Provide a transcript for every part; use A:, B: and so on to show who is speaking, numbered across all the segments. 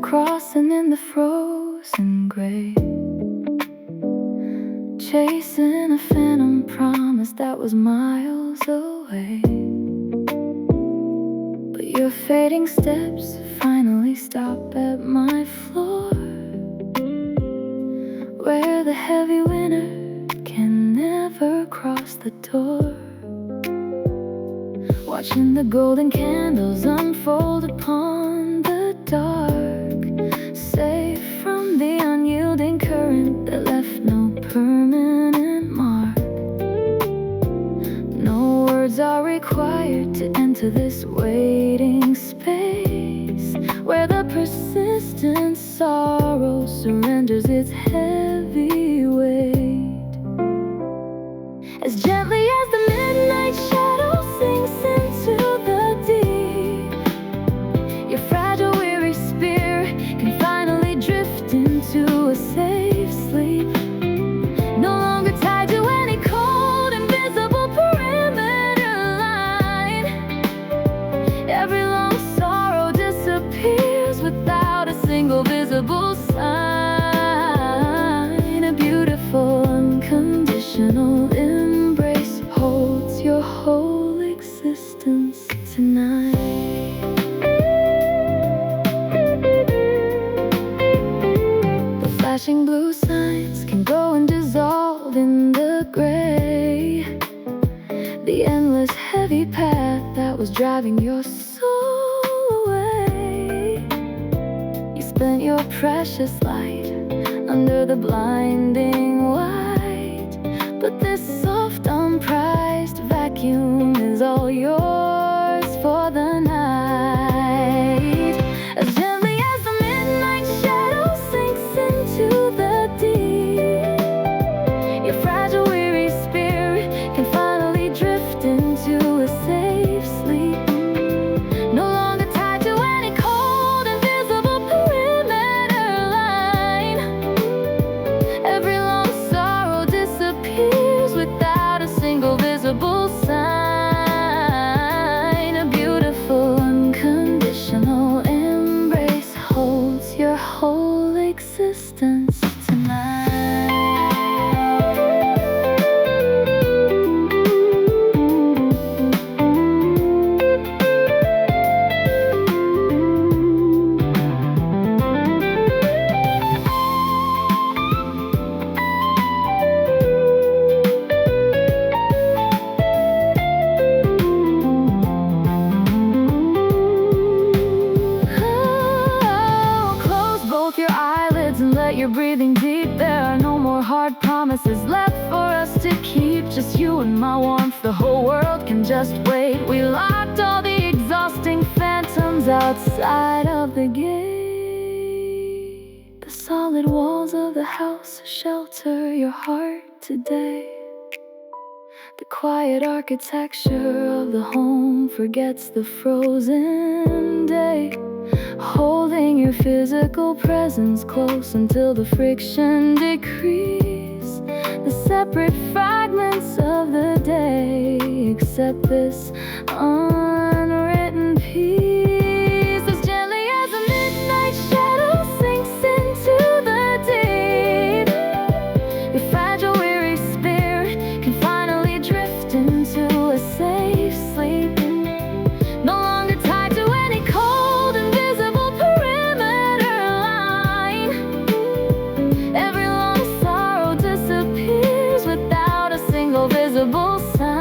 A: crossing in the frozen gray, chasing a phantom promise that was miles away. But your fading steps finally stop at my floor, where the heavy winter can never cross the door. Watching the golden candles unfold upon the dark, safe from the unyielding current that left no permanent mark. No words are required to enter this waiting space, where the persistent sorrow surrenders its heavy weight. As gently as the midnight shadow sinks into the deep, your fragile, weary spirit can finally drift into a safe sleep, no longer tied to any cold, invisible perimeter line. Every long sorrow disappears without a single visible sign. A beautiful, unconditional embrace holds your whole existence tonight. The flashing blue signs can go and dissolve in the gray, the endless heavy path that was driving your soul away. You spent your precious light under the blinding light, but this soft, unprized vacuum is all yours for the night. As gently as the midnight shadow sinks into the deep, your fragile, weary spirit can finally drift into a safe sleep, no longer tied to any cold, invisible perimeter line. Every long sorrow disappears without a single visible sign. A beautiful, unconditional embrace holds your whole existence tonight. Close both your eyelids and let your breathing deep. There are no more hard promises left for us to keep. Just you and my warmth, the whole world can just wait. We locked all the exhausting phantoms outside of the gate. The solid walls of the house shelter your heart today. The quiet architecture of the home forgets the frozen day, holding your physical presence close until the friction decrease. The separate fragments of the day accept this unwritten peace. As gently as a midnight shadow sinks into the deep, your fragile, weary spirit can finally drift into a safe sleep, no longer tied to any cold, invisible perimeter line. Every long sorrow disappears without a single visible sign.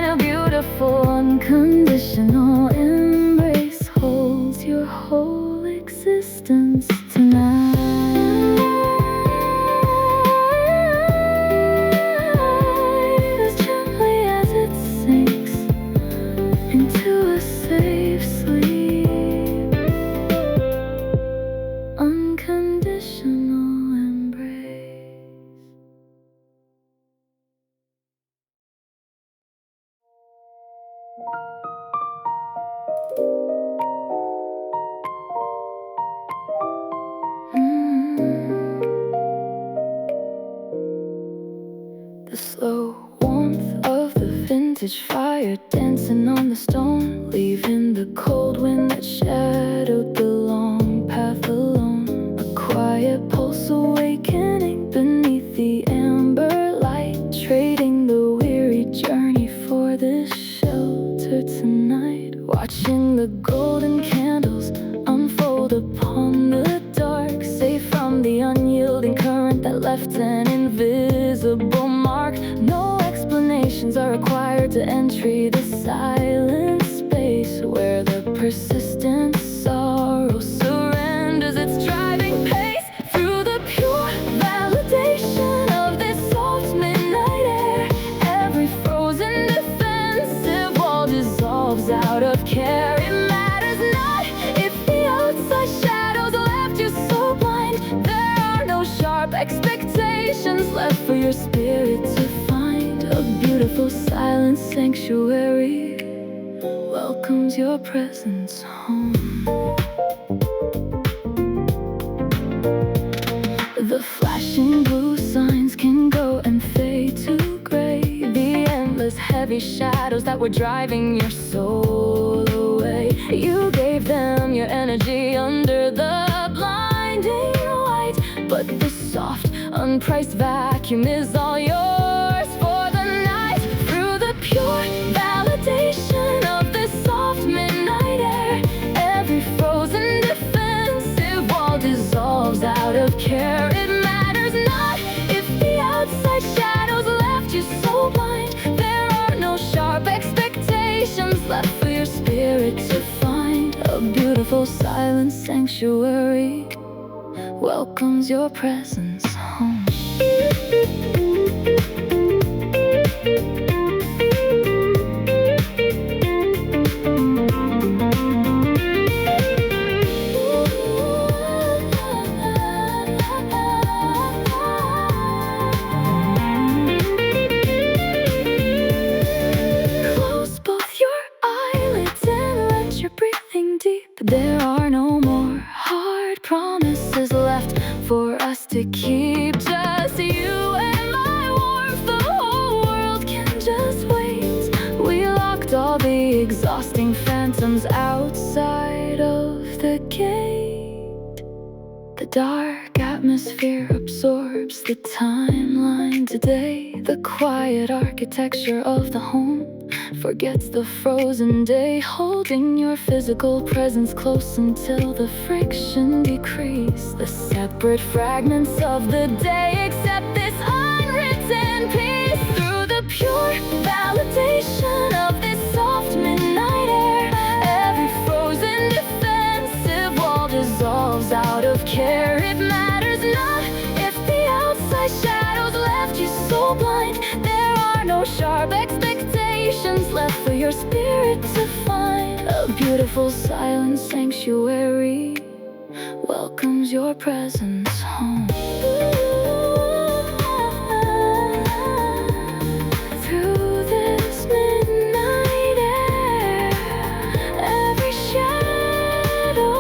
A: A beautiful, unconditional embrace holds your whole existence tonight. As gently as it sinks into a safe sleep, unconditional embrace. The slow warmth of the vintage fire dancing on the stone, leaving the cold wind that shadowed the entry, the silent space where the persistent sorrow surrenders its driving pace. Through the pure validation of this soft midnight air, every frozen defensive wall dissolves out of care. It matters not if the outside shadows left you so blind. There are no sharp expectations left for your spirit to find. A beautiful silent sanctuary welcomes your presence home. The flashing blue signs can go and fade to gray. The endless heavy shadows that were driving your soul away. You gave them your energy under the blinding light, but the soft, unpriced vacuum is all yours for the night. Through the pure validation of this soft midnight air, every frozen defensive wall dissolves out of care. It matters not if the outside shadows left you so blind. There are no sharp expectations left for your spirit to find. A beautiful silent sanctuary welcomes your presence home. Close both your eyelids and let your breathing deep. There are no more hard promises left for us to keep. Just you and my warmth, the whole world can just wait. We locked all the exhausting phantoms outside of the gate. The dark atmosphere absorbs the timeline today. The quiet architecture of the home forgets the frozen day, holding your physical presence close until the friction decrease. The separate fragments of the day accept this unwritten peace. Through the pure validation of this soft midnight air, every frozen defensive wall dissolves out of care. It matters not if the outside shadows left you so blind. There are no sharp expectations left for your spirit to find. A beautiful silent sanctuary welcomes your presence home. Through this midnight air, every shadow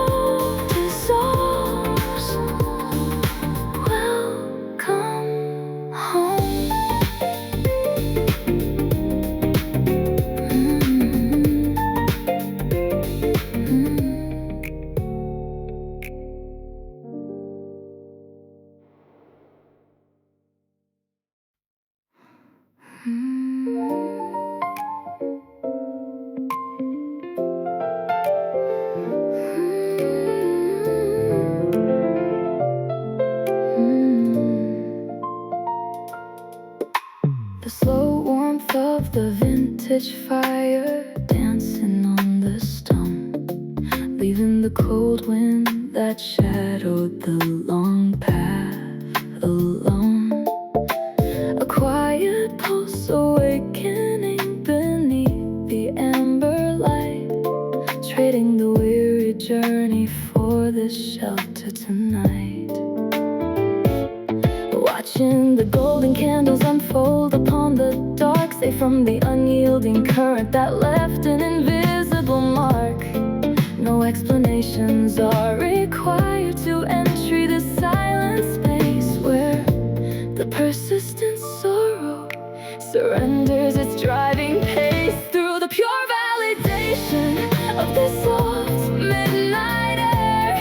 A: dissolves. Welcome home. The slow warmth of the vintage fire dancing on the stone, leaving the cold wind that shadowed the long path alone. A quiet pulse awakening beneath the amber light, trading the weary journey for this shelter tonight. Watching the golden candles unfold upon the dark, safe from the unyielding current that left an invisible mark. No explanations are required to entry this silent space where the persistent sorrow surrenders its driving pace. Through the pure validation of this soft midnight air,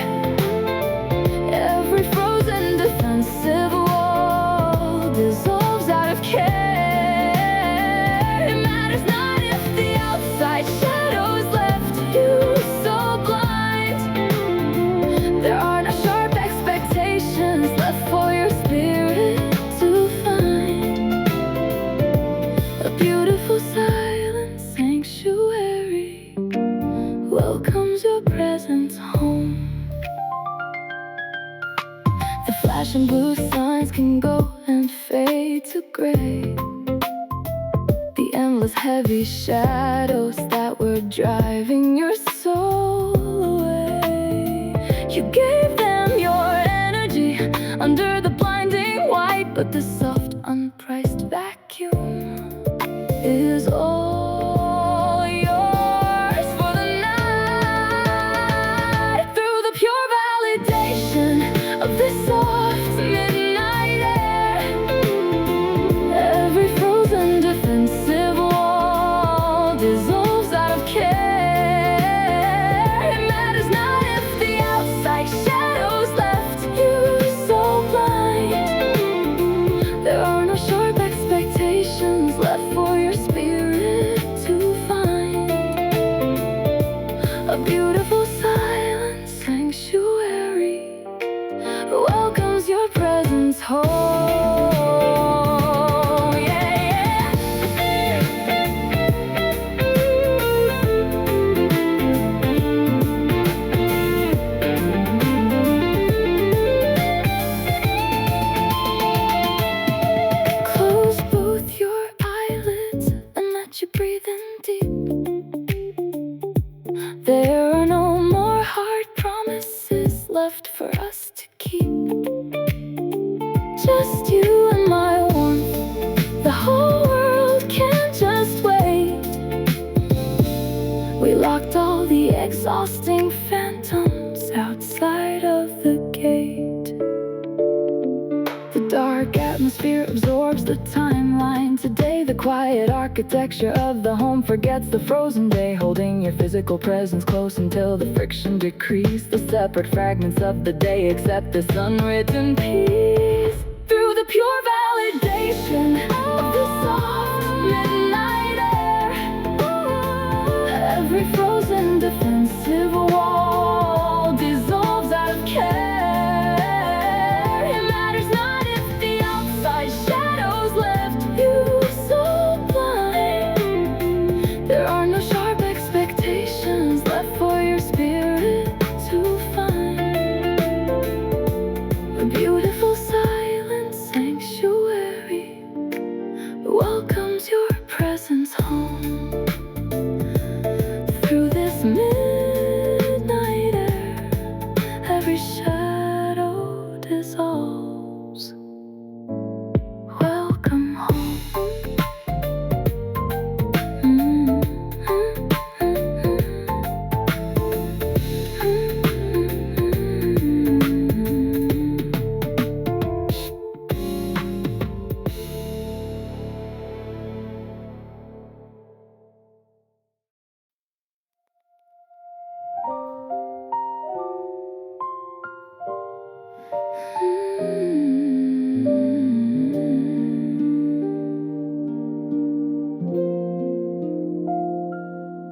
A: every frozen defensive wall dissolves out of care. It matters not if the outside shadows left you so blind. flashing blue signs can go and fade to gray. The endless heavy shadows that were driving your soul away. You gave them your energy under the blinding white, but the soft, unpriced vacuum is all yours for the night. Through the pure validation of this soft midnight air, every frozen defensive wall dissolves out of care. It matters not if the outside shadows left you so blind. There are no sharp expectations left for your spirit to find. A beautiful silent sanctuary welcomes your presence home. Yeah, close both your eyelids and let you breathe in deep. There are no more hard promises left for us to keep. Just you and my warmth, the whole world can't just wait. We locked all the exhausting phantoms outside of the gate. The dark atmosphere absorbs the timeline. Today the quiet architecture of the home forgets the frozen day, holding your physical presence close until the friction decreased. The separate fragments of the day accept this unwritten peace. Through the pure validation of the soft midnight air, every frozen defensive wall dissolves out of care. It matters not if the outside shadows left you so blind. There are no sharp expectations left for your spirit to find. A beautiful silent sanctuary welcomes your presence home. Through this midnight air, every shadow dissolves. Welcome home.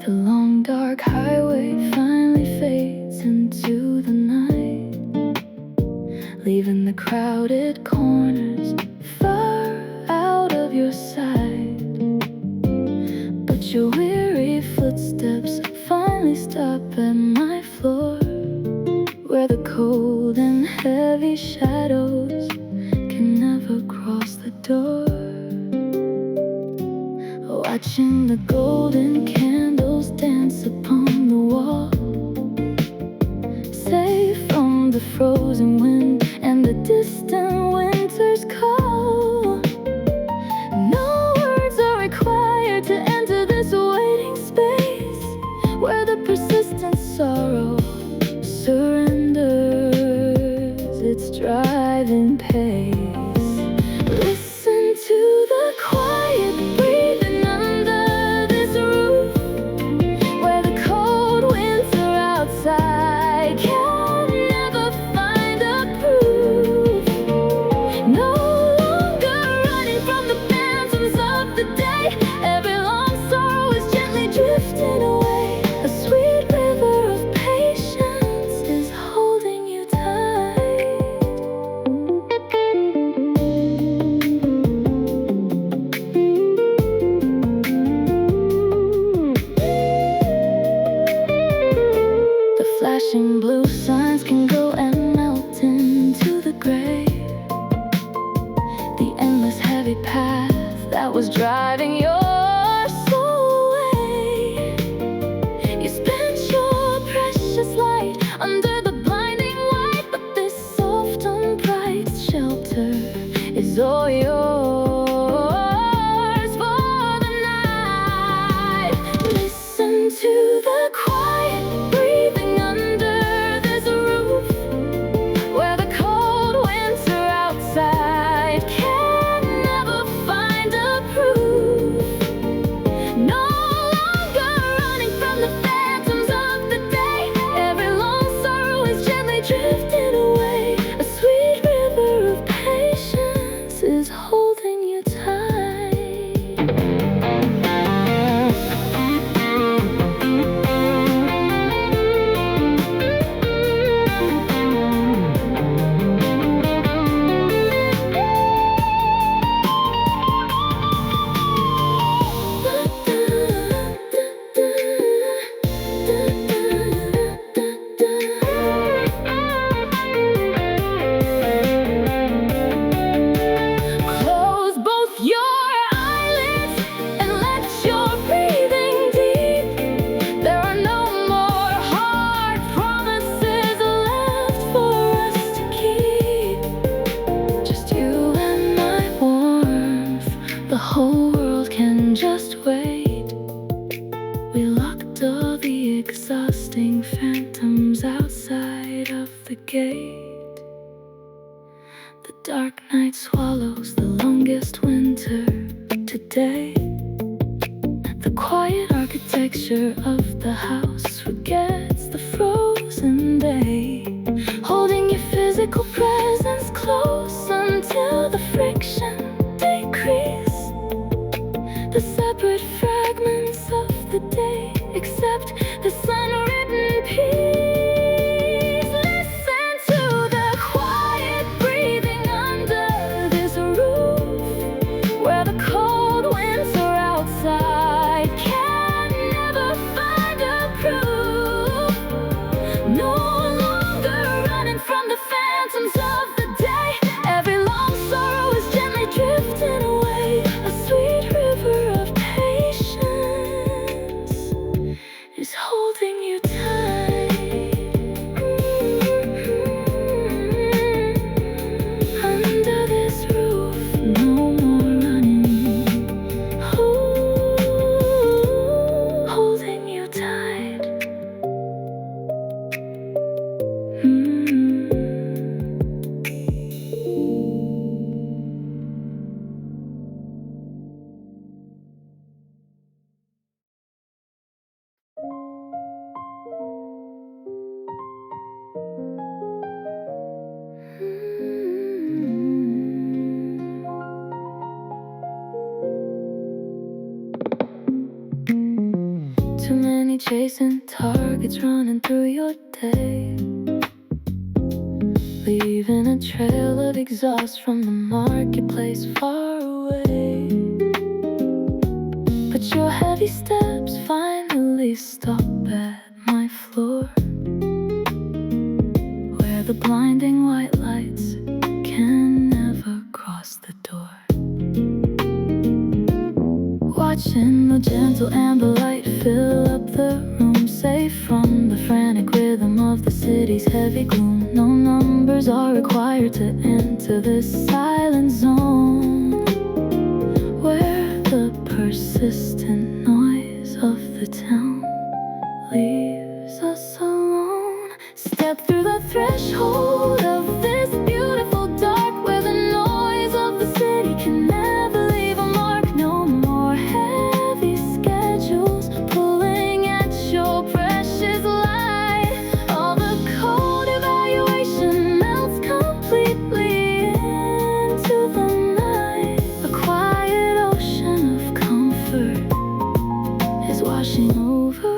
A: The long dark highway finally fades into the night, leaving the crowded corners far out of your sight. But your weary footsteps finally stop at my floor, where the cold and heavy shadows can never cross the door. Watching the golden candles dance upon the wall, safe from the frozen wind and the distant winter's call. No words are required to enter this waiting space, where the persistent sorrow surrenders its driving pace. Listen to the quiet breathing under this roof, where the cold winter outside can never find a proof. No longer running from the phantoms of the day, every long sorrow is gently drifting away. A sweet river of patience is holding you tight. The flashing blue signs can go and melt into the gray. was driving your soul away. You spent your precious light under the blinding light, but this soft and bright shelter is all yours for the night. Listen to the quiet breathing under this roof, where the cold winter outside can never find a proof. No longer running from the phantoms of the day. Every long sorrow is gently drifting away. A sweet river of patience is holding you tight. Close both your eyelids and let your breathing deep. There are no more hard promises left for us to keep. Just you and my warmth. The whole world can just wait. We locked all the exhausting phantoms outside of the gate. The dark night swallows the longest winter today. The quiet architecture of the house forgets the frozen day, holding your physical presence close until the friction decrease. The separate fragments of the day accept the sun-written peace. Listen to the quiet breathing under this roof, where the cold winter outside can never find a proof. No longer running from the phantoms of the day. Every long sorrow is gently drifting away. A sweet river of patience is holding you tight. Under this roof, no more running. Ooh, holding you tight. Too many chasing targets running through your day, leaving a trail of exhaust from the marketplace far away. But your heavy steps finally stop at my floor, where the blinding white lights can never cross the door. Watching the gentle amber light fill up the room, safe from the frantic rhythm of the city's heavy gloom. No numbers are required to enter this silent zone, where the persistent noise of the town leaves us alone. Step through the threshold of this beautiful dark, where the noise of the city can never leave a mark. No more heavy schedules pulling at your precious light. All the cold evaluation melts completely into the night. A quiet ocean of comfort is washing over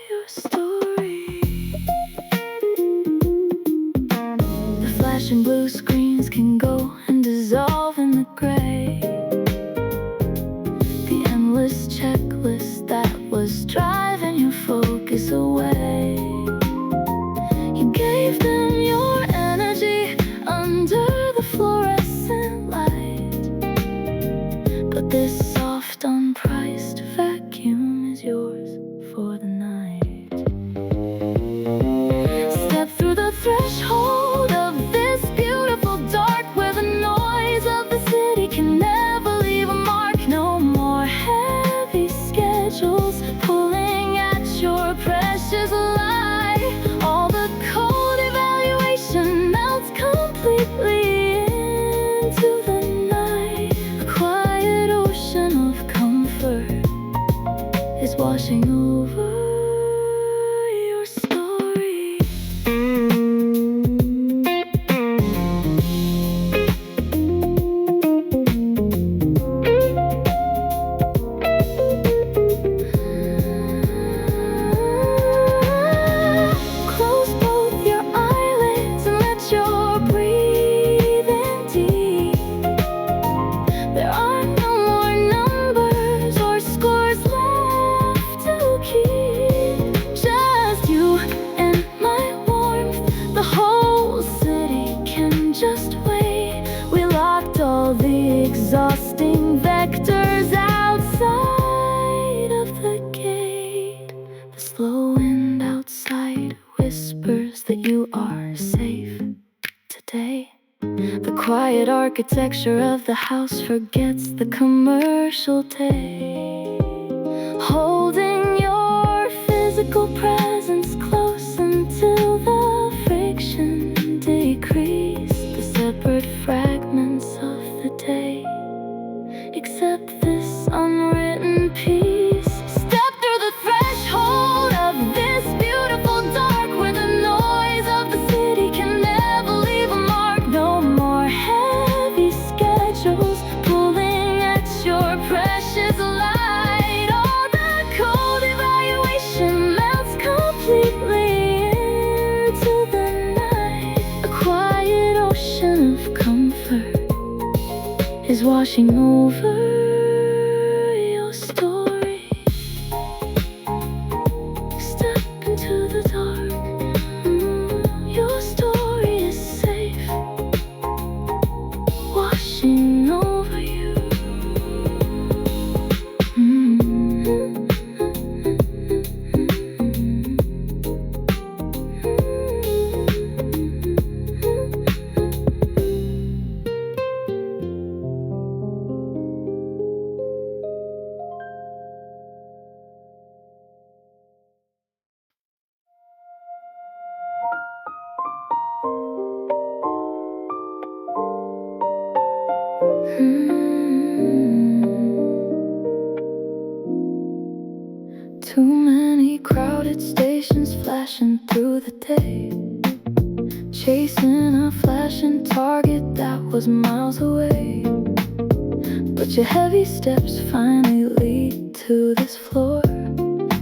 A: your story. The flashing blue screens can go and dissolve in the gray. The endless checklist that was driving your focus away. You gave them your energy under the fluorescent light. whispers that you are safe today. The quiet architecture of the house forgets the commercial day. Holding your physical presence close until the friction decrease. The separate fragments of the day accept this unwritten piece. Step through the threshold of this beautiful dark, where the noise of the city can never leave a mark. No more heavy schedules pulling at your precious light. All the cold evaluation melts completely into the night. A quiet ocean of comfort is washing over your story. Step into the dark. Your story is safe, washing over you. Too many crowded stations flashing through the day, chasing a flashing target that was miles away. But your heavy steps finally lead to this floor,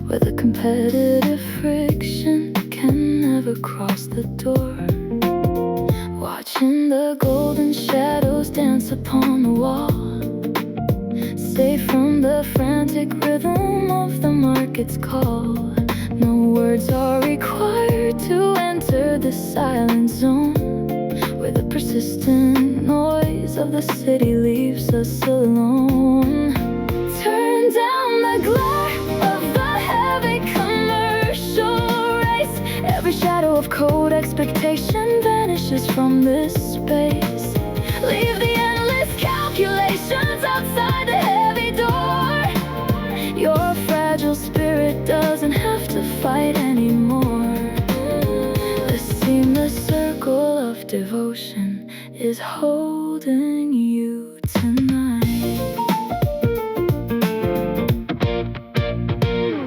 A: where the competitive friction can never cross the door. Watching the golden shadows dance upon the wall, safe from the frantic rhythm of the market's call. No words are required to enter the silent zone, where the persistent noise of the city leaves us alone. Turn down the glare of the heavy commercial race. Every shadow of code expectation vanishes from this space. Leave the endless calculations outside the heavy door. Your fragile spirit doesn't have to fight anymore. The seamless circle of devotion is holding you tonight.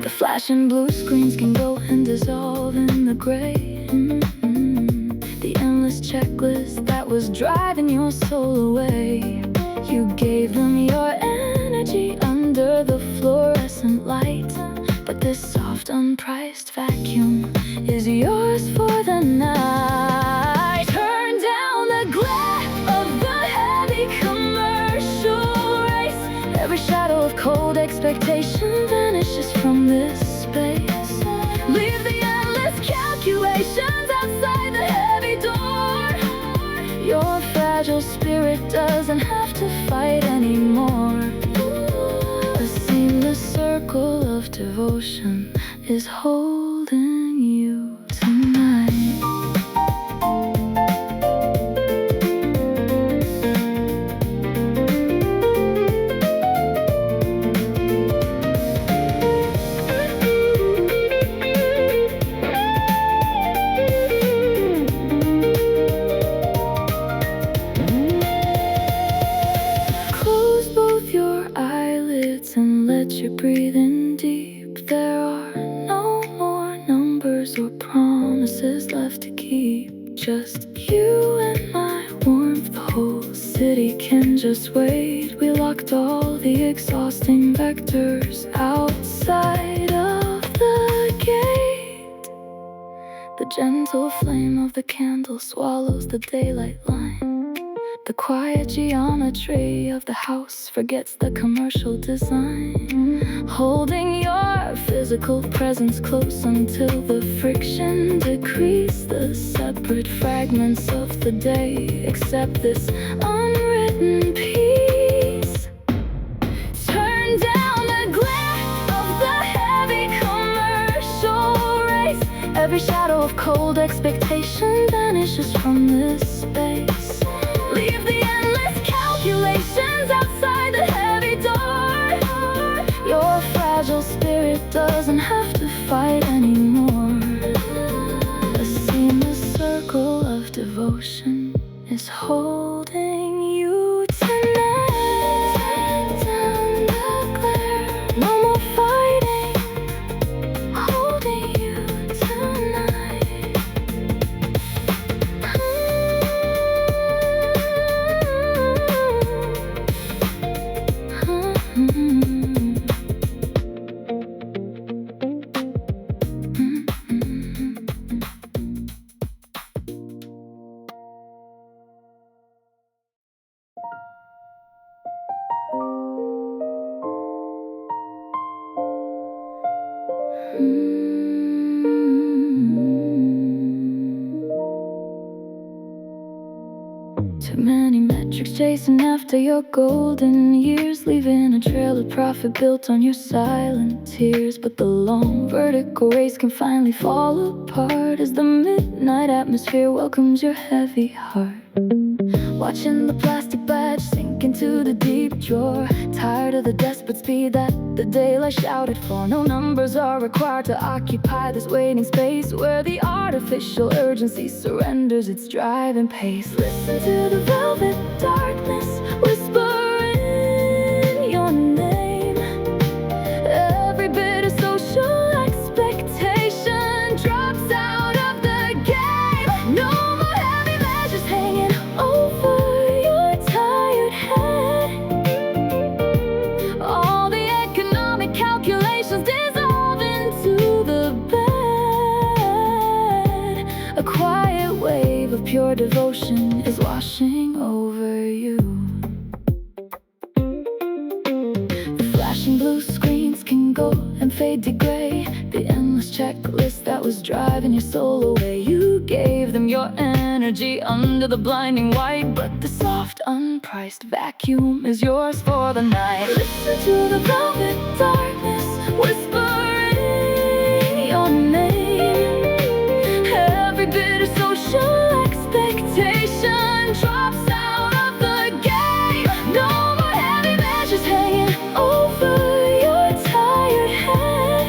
A: The flashing blue screens can go and dissolve in the gray. The endless checklist that was driving your soul away. You gave them your energy under the fluorescent light, but this soft, unpriced vacuum is yours for the night. Turn down the glare of the heavy commercial race. Every shadow of cold expectation vanishes from this space. Leave the endless calculations outside the heavy door. Your fragile spirit doesn't have to fight anymore. The seamless circle of devotion is holding you tonight. Close both your eyelids and let your breathing deep. There are no more numbers or promises left to keep. Just you and my warmth. The whole city can just wait. We locked all the exhausting vectors outside of the gate. The gentle flame of the candle swallows the daylight line. The quiet geometry of the house forgets the commercial design. Holding your physical presence close until the friction decrease. The separate fragments of the day accept this unwritten piece. Turn down the glare of the heavy commercial race. Every shadow of of cold expectation vanishes from this space. Leave the endless calculations outside the heavy door. Your fragile spirit doesn't have to fight anymore. A seamless circle of devotion is holding you tonight. Turn down the glare, no more fighting, holding you tonight. Too many metrics chasing after your golden years, leaving a trail of profit built on your silent tears. But the long vertical race can finally fall apart as the midnight atmosphere welcomes your heavy heart. Watching the plastic badge sink into the deep drawer, tired of the desperate speed that the daylight shouted for. No numbers are required to occupy this waiting space, where the artificial urgency surrenders its driving pace. Listen to the velvet darkness whispering your name. Every bit of social expectation drops out of the game. No more heavy measures hanging over your tired head. All the economic calculations dissolve into the bed. A quiet wave of pure devotion is washing over you. The flashing blue screens can go and fade to gray, the endless checklist that was driving your soul away. You gave them your energy under the blinding white, but the soft, unpriced vacuum is yours for the night. Listen to the velvet darkness whispering your name. Every bit of social expectation drops out of the game. No more heavy measures hanging over your tired head.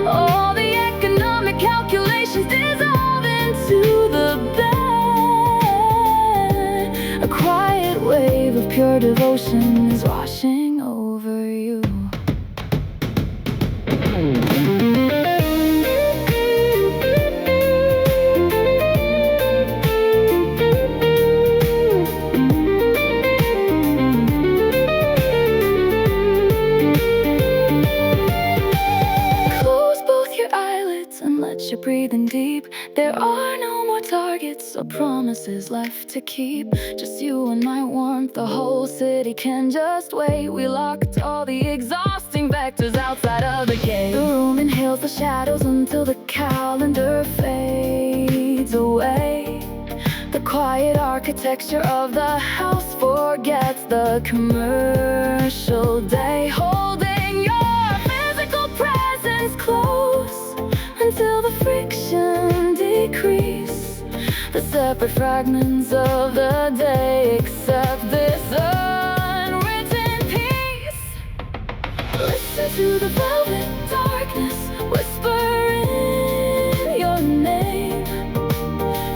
A: All the economic calculations dissolve into the bed. A quiet wave of pure devotion is washing over you. Close both your eyelids and let your breathing deep. There are no more targets or promises left to keep. Just you and my warmth, the whole city can just wait. We locked all the exhausting vectors outside of the gate. The room inhales the shadows until the calendar fades away. The quiet architecture of the house forgets the commercial day, holding your physical presence close until the friction decrease. The separate fragments of the day accept this unwritten peace. Listen to the velvet darkness whispering your name.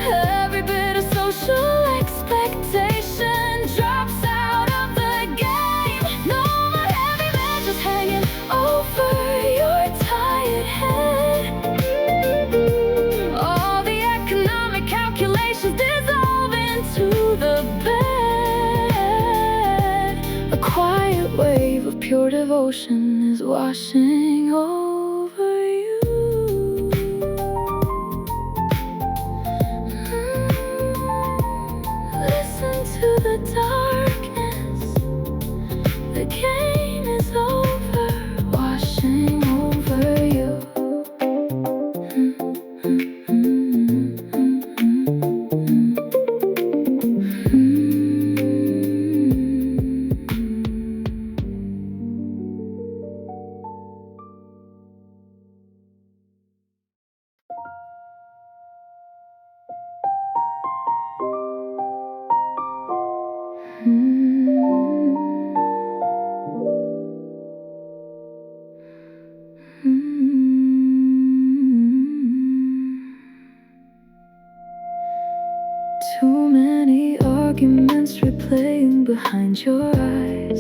A: Every bit of social expectation drops out of the game. No more heavy measures hanging over your tired head. All the economic calculations dissolve into the bed. A quiet wave of pure devotion is washing over you. Listen to the darkness. The game is over, washing over you. Too many arguments replaying behind your eyes,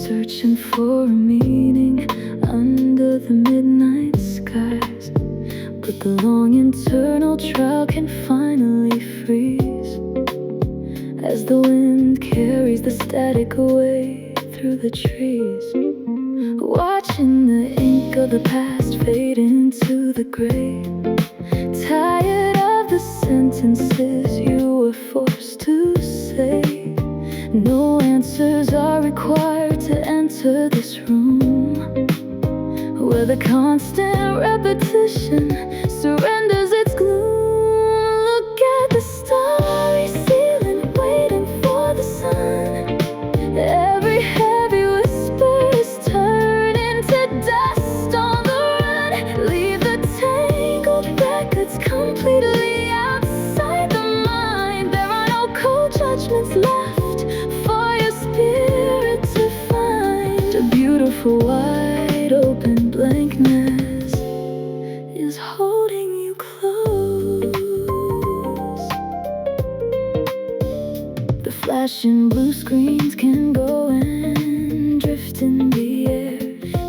A: searching for a meaning under the midnight skies. But the long internal trial can finally freeze as the wind carries the static away through the trees. Watching the ink of the past fade into the gray, tired of the sentences you were forced to say. No answers are required to enter this room, where the constant repetition surrenders its gloom. Look at the starry ceiling, waiting for the sun. Every heavy whisper is turning to dust on the run. Leave the tangled records completely outside the mind. There are no cold judgments left for your spirit to find. A beautiful wide open blankness is holding you close. The flashing blue screens can go and drift in the air,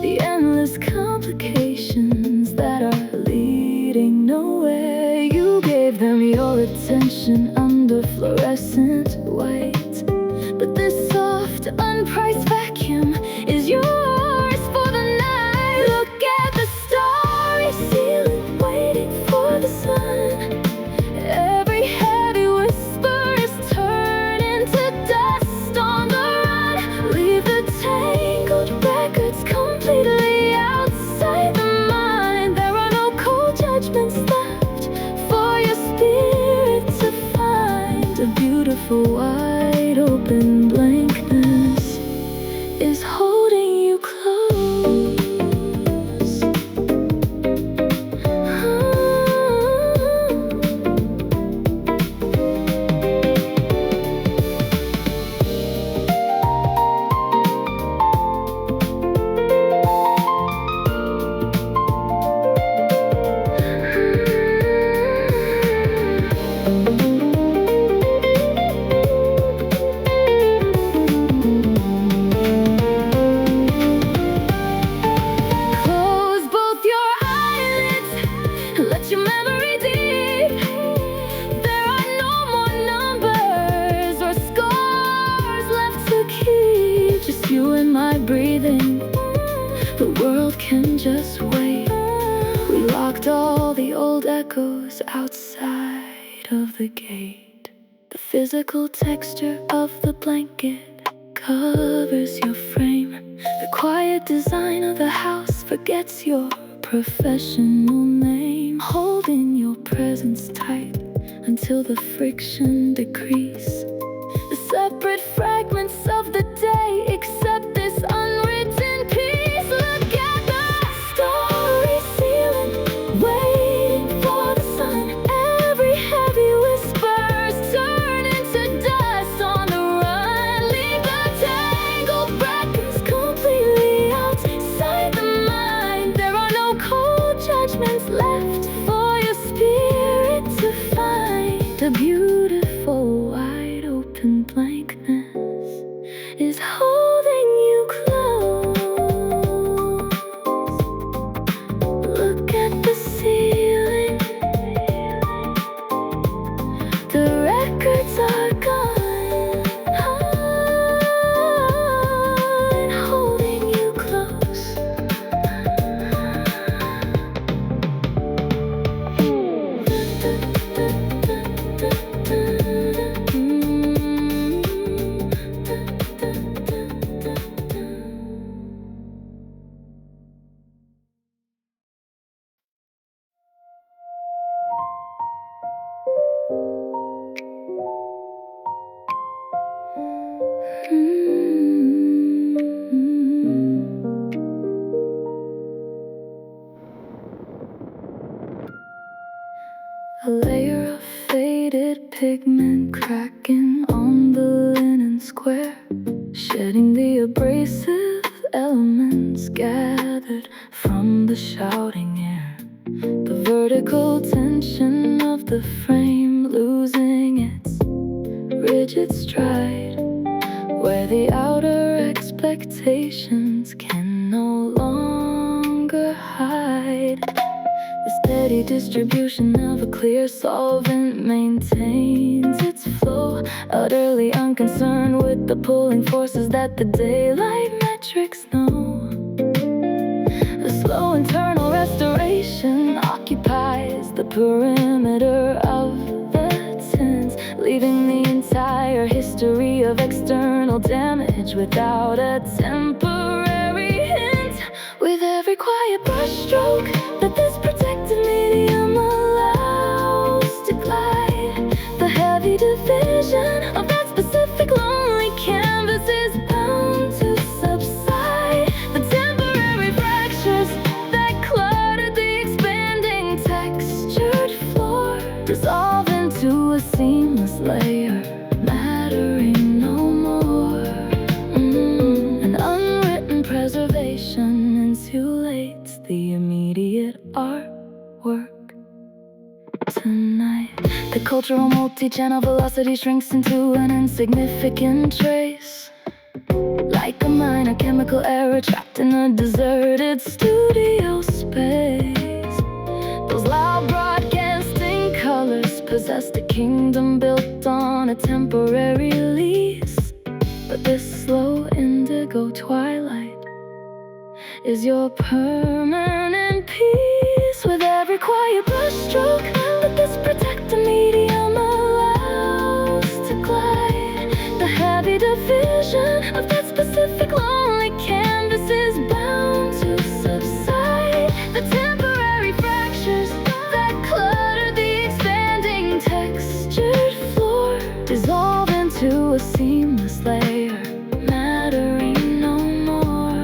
A: the endless complications that are leading nowhere. You gave them your attention under fluorescent white, but this soft, unpriced vacuum is yours for the night. Look at the starry ceiling, waiting for the sun. Every heavy whisper is turning to dust on the run. Leave the tangled records completely outside the mind. There are no cold judgments left for your spirit to find. A beautiful wide open blankness is holding you close. Close both your eyelids, let your memory deep. There are no more numbers or scars left to keep. Just you and my breathing. The world can just wait. We locked all the old echoes outside of the gate. The physical texture of the blanket covers your frame. The quiet design of the house forgets your professional name. Holding your presence tight until the friction decrease. The separate fragments of the day accept this unwritten piece. Look at the starry ceiling, waiting for the sun. Every heavy whispers turn into dust on the run. Leave the tangled records completely outside the mind. There are no cold judgments left for your spirit to find. A beautiful wide open blankness is holding you close. Look at the ceiling, the records are gone, and holding you close. A layer of faded pigment cracking on the linen square, shedding the abrasive elements gathered from the shouting air. The vertical tension of the frame losing its its stride, where the outer expectations can no longer hide. The steady distribution of a clear solvent maintains its flow, utterly unconcerned with the pulling forces that the daylight metrics know. The slow internal restoration occupies the perimeter of the tints, leaving the entire history of external damage without a temporary hint. With every quiet brushstroke that this protective medium allows to glide, the heavy division of that specific lonely canvas is bound to subside. The temporary fractures that cluttered the expanding textured floor dissolve into a seamless layer, mattering no more. An unwritten preservation insulates the immediate artwork tonight. The cultural multi-channel velocity shrinks into an insignificant trace, like a minor chemical error trapped in a deserted studio space. Those loud broadcasting colors possessed a kingdom built on a temporary lease. But this slow indigo twilight is your permanent peace. With every quiet brushstroke that this protective medium allows to glide, the heavy division of that specific lonely canvas is bound to subside. The temporary fractures that clutter the expanding textured floor dissolve into a seamless layer, mattering no more.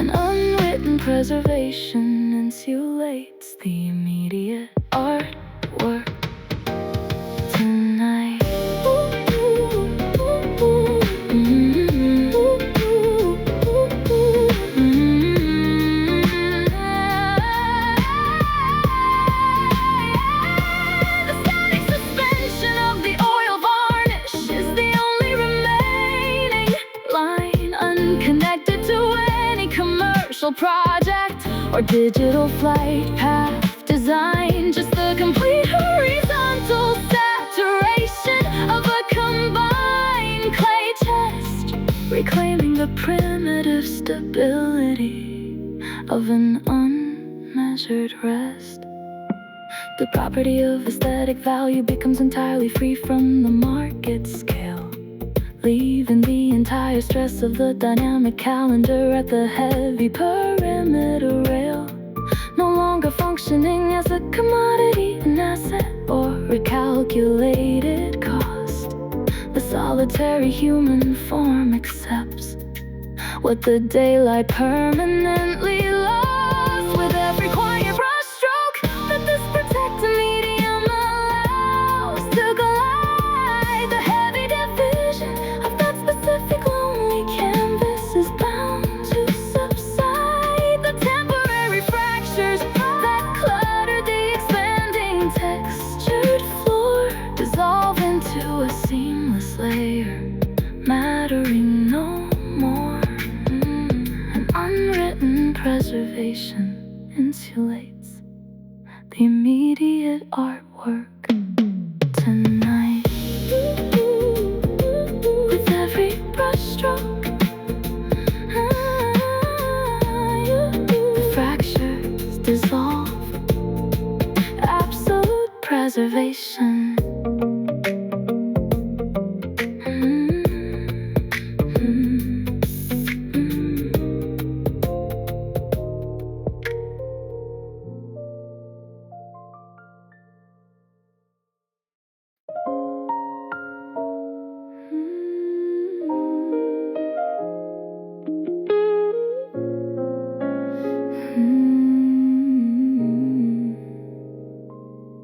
A: An unwritten preservation insulates the immediate artwork tonight. The static suspension of the oil varnish is the only remaining line, unconnected to any commercial project or digital flight path design. Just the complete horizontal saturation of a combined clay chest, reclaiming the primitive stability of an unmeasured rest. The property of aesthetic value becomes entirely free from the market scale, leaving the entire stress of the dynamic calendar at the heavy perimeter rail. No longer functioning as a commodity, an asset, or recalculated cost, the solitary human form accepts what the daylight permanently lost. With every quiet brushstroke that this protective medium allows to glide, the heavy division of that specific lonely canvas is bound to subside. The temporary fractures that clutter the expanding textured floor dissolve into a seamless layer, mattering no more. An unwritten preservation insulates the immediate artwork tonight. With every brushstroke, the fractures dissolve. Absolute preservation.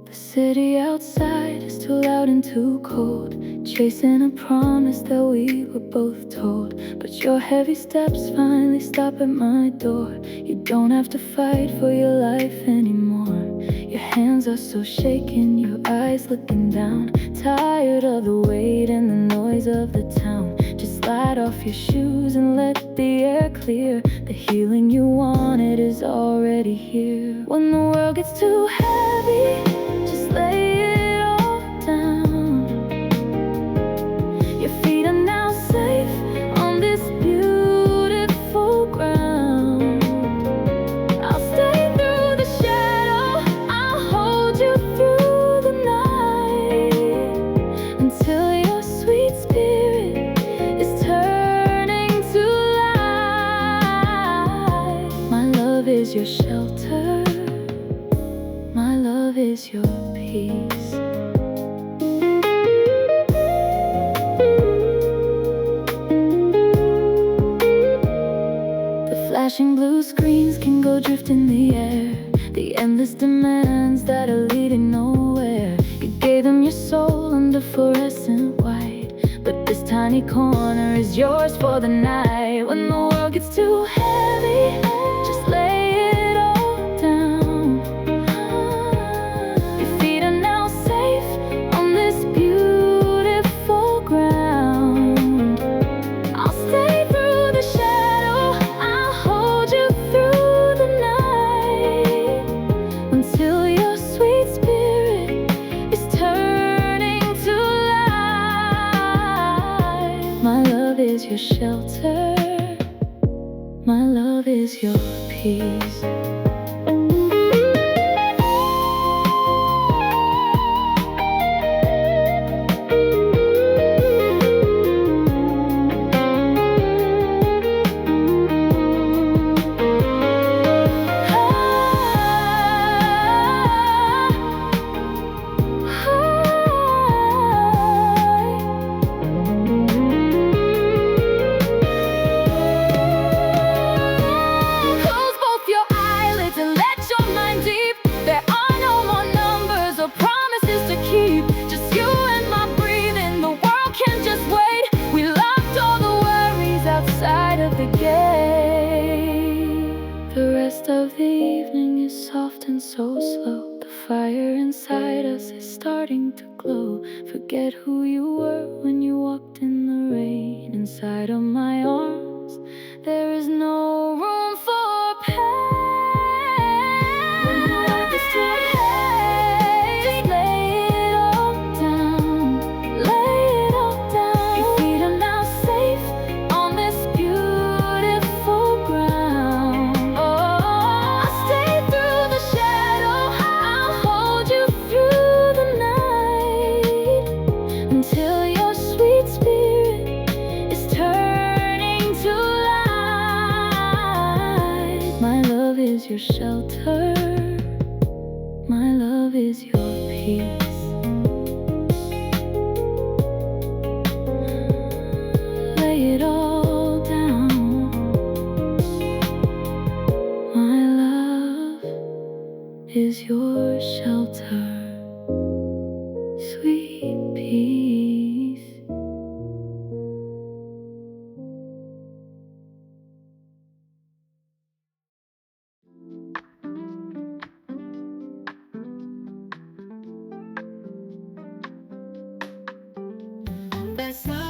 A: The city outside is too loud and too cold, chasing a promise that we were both told. But your heavy steps finally stop at my door. You don't have to fight for your life anymore. Your hands are so shaken, your eyes looking down. Tired of the wait and the noise of the town. Just slide off your shoes and let the air clear. The healing you wanted is already here. When the world gets too heavy, just lay it all down. Your feet are now safe on this beautiful ground. I'll stay through the shadow, I'll hold you through the night, until your sweet spirit is turning to light. My love is your shelter, my love is your peace. The flashing blue screens can go drift in the air. The endless demands that are leading nowhere. You gave them your soul under fluorescent white, but this tiny corner is yours for the night. When the world gets too heavy, just lay it all down. Your feet are now safe on this beautiful ground. I'll stay through the shadow, I'll hold you through the night, until your sweet spirit is turning to light. My love is your shelter, my love is your peace. Close both your eyelids and let your mind deep. There are no more numbers or promises to keep. Just you and my breathing, the world can just wait. We locked all the worries outside of the gate. The rest of the evening is soft and so slow. The fire inside us is starting to glow. Forget who you were when you walked in the rain. Inside of my arms, there is no room for pain. When life is too heavy, just lay it all down. Lay it all down. Your feet are now safe on this beautiful ground. I'll stay through the shadow, I'll hold you through the night, until your sweet spirit is turning to light. My love is your shelter, my love is your peace. Lay it all down. My love is your shelter, sweet peace.
B: That's not